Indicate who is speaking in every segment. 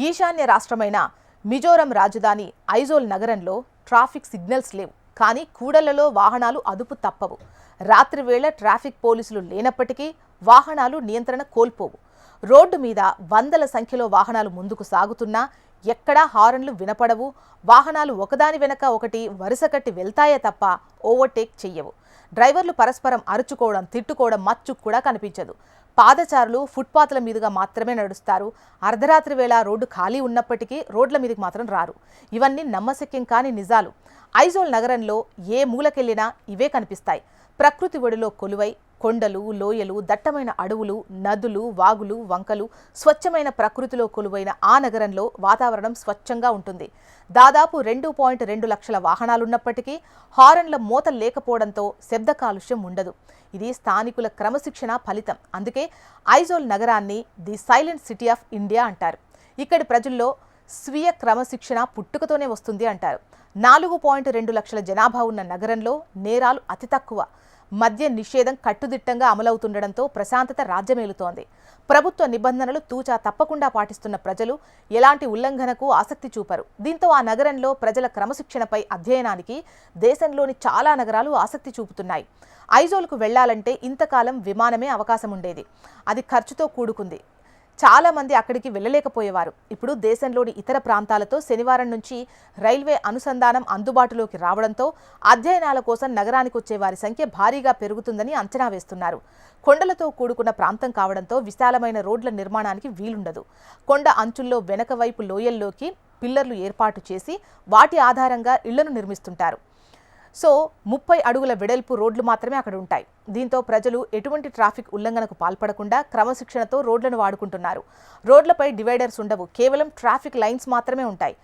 Speaker 1: ఈశాన్య రాష్ట్రమైన మిజోరం రాజధాని ఐజోల్ నగరంలో ట్రాఫిక్ సిగ్నల్స్ లేవు. కానీ కూడళ్లలో వాహనాలు అదుపు తప్పవు. రాత్రి వేళ ట్రాఫిక్ పోలీసులు లేనప్పటికీ వాహనాలు నియంత్రణ కోల్పోవు. రోడ్డు మీద వందల సంఖ్యలో వాహనాలు ముందుకు సాగుతున్నా ఎక్కడా హారన్లు వినపడవు. వాహనాలు ఒకదాని వెనక ఒకటి వరుస కట్టి వెళ్తాయే తప్ప ఓవర్టేక్ చెయ్యవు. డ్రైవర్లు పరస్పరం అరుచుకోవడం, తిట్టుకోవడం మచ్చుకు కూడా కనిపించదు. పాదచారులు ఫుట్పాత్ల మీదుగా మాత్రమే నడుస్తారు. అర్ధరాత్రి వేళ రోడ్డు ఖాళీ ఉన్నప్పటికీ రోడ్ల మీదకి మాత్రం రారు. ఇవన్నీ నమ్మశక్యం కాని నిజాలు. ఐజోల్ నగరంలో ఏ మూలకెళ్లినా ఇవే కనిపిస్తాయి. ప్రకృతి ఒడిలో కొలువై కొండలు, లోయలు, దట్టమైన అడవులు, నదులు, వాగులు, వంకలు, స్వచ్ఛమైన ప్రకృతిలో కొలువైన ఆ నగరంలో వాతావరణం స్వచ్ఛంగా ఉంటుంది. దాదాపు 2.2 లక్షల వాహనాలున్నప్పటికీ హారన్ల మోత లేకపోవడంతో శబ్ద కాలుష్యం ఉండదు. ఇది స్థానికుల క్రమశిక్షణ ఫలితం. అందుకే ఐజోల్ నగరాన్ని the silent city of India అంటారు. ఇక్కడి ప్రజల్లో స్వీయ క్రమశిక్షణ పుట్టుకతోనే వస్తుంది అంటారు. 4.2 లక్షల జనాభా ఉన్న నగరంలో నేరాలు అతి తక్కువ. మద్య నిషేధం కట్టుదిట్టంగా అమలవుతుండడంతో ప్రశాంతత రాజ్యమేలుతోంది. ప్రభుత్వ నిబంధనలు తూచా తప్పకుండా పాటిస్తున్న ప్రజలు ఎలాంటి ఉల్లంఘనకు ఆసక్తి చూపరు. దీంతో ఆ నగరంలో ప్రజల క్రమశిక్షణపై అధ్యయనానికి దేశంలోని చాలా నగరాలు ఆసక్తి చూపుతున్నాయి. ఐజోల్కు వెళ్లాలంటే ఇంతకాలం విమానమే అవకాశం ఉండేది. అది ఖర్చుతో కూడుకుంది. చాలా మంది అక్కడికి వెళ్ళలేకపోయేవారు. ఇప్పుడు దేశంలోని ఇతర ప్రాంతాలతో శనివారం నుంచి రైల్వే అనుసంధానం అందుబాటులోకి రావడంతో అధ్యయనాల కోసం నగరానికి వచ్చే వారి సంఖ్య భారీగా పెరుగుతుందని అంచనా వేస్తున్నారు. కొండలతో కూడుకున్న ప్రాంతం కావడంతో విశాలమైన రోడ్ల నిర్మాణానికి వీలుండదు. కొండ అంచుల్లో వెనక వైపు లోయల్లోకి పిల్లర్లు ఏర్పాటు చేసి వాటి ఆధారంగా ఇళ్లను నిర్మిస్తుంటారు. సో 30 అడుగుల వెడల్పు రోడ్లు మాత్రమే అక్కడ ఉంటాయి. దీంతో ప్రజలు ఎటువంటి ట్రాఫిక్ ఉల్లంఘనకు పాల్పడకుండా క్రమశిక్షణతో రోడ్లను వాడుకుంటున్నారు. రోడ్లపై డివైడర్స్ ఉండవు. కేవలం ట్రాఫిక్ లైన్స్ మాత్రమే ఉంటాయి.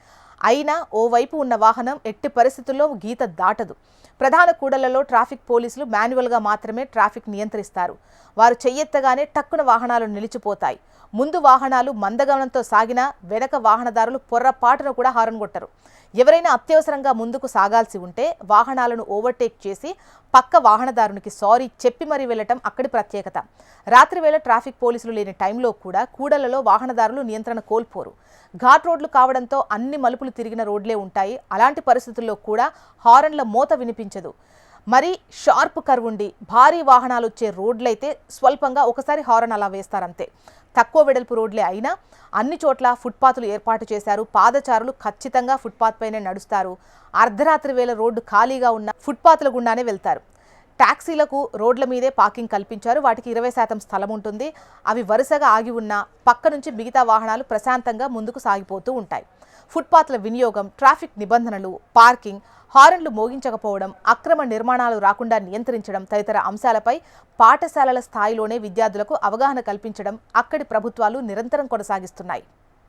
Speaker 1: అయినా ఓవైపు ఉన్న వాహనం ఎట్టి పరిస్థితుల్లో గీత దాటదు. ప్రధాన కూడళ్లలో ట్రాఫిక్ పోలీసులు మాన్యువల్గా మాత్రమే ట్రాఫిక్ నియంత్రిస్తారు. వారు చెయ్యెత్తగానే టక్కున వాహనాలు నిలిచిపోతాయి. ముందు వాహనాలు మందగమనంతో సాగినా వెనక వాహనదారులు పొర్రపాటును కూడా హారన్ కొట్టరు. ఎవరైనా అత్యవసరంగా ముందుకు సాగాల్సి ఉంటే వాహనాలను ఓవర్టేక్ చేసి పక్క వాహనదారునికి సారీ చెప్పి మరీ వెళ్లటం అక్కడి ప్రత్యేకత. రాత్రి వేళ ట్రాఫిక్ పోలీసులు లేని టైంలో కూడా కూడళ్లలో వాహనదారులు నియంత్రణ కోల్పోరు. ఘాట్ రోడ్లు కావడంతో అన్ని మలుపులు తిరిగిన రోడ్లే ఉంటాయి. అలాంటి పరిస్థితుల్లో కూడా హారన్ల మోత వినిపించదు. మరి షార్ప్ కర్వ్ ఉండి భారీ వాహనాలు వచ్చే రోడ్లైతే స్వల్పంగా ఒకసారి హారన్ అలా వేస్తారంతే. తక్కువ వెడల్పు రోడ్లే అయినా అన్ని చోట్ల ఫుట్పాత్లు ఏర్పాటు చేశారు. పాదచారులు ఖచ్చితంగా ఫుట్పాత్ పైనే నడుస్తారు. అర్ధరాత్రి వేళ రోడ్డు ఖాళీగా ఉన్న ఫుట్పాత్ల గుండానే వెళ్తారు. టాక్సీలకు రోడ్ల మీదే పార్కింగ్ కల్పించారు. వాటికి 20% స్థలం ఉంటుంది. అవి వరుసగా ఆగి ఉన్న పక్క నుంచి మిగతా వాహనాలు ప్రశాంతంగా ముందుకు సాగిపోతూ ఉంటాయి. ఫుట్పాత్ల వినియోగం, ట్రాఫిక్ నిబంధనలు, పార్కింగ్, హారన్లు మోగించకపోవడం, అక్రమ నిర్మాణాలు రాకుండా నియంత్రించడం తదితర అంశాలపై పాఠశాలల స్థాయిలోనే విద్యార్థులకు అవగాహన కల్పించడం అక్కడి ప్రభుత్వాలు నిరంతరం కొనసాగిస్తున్నాయి.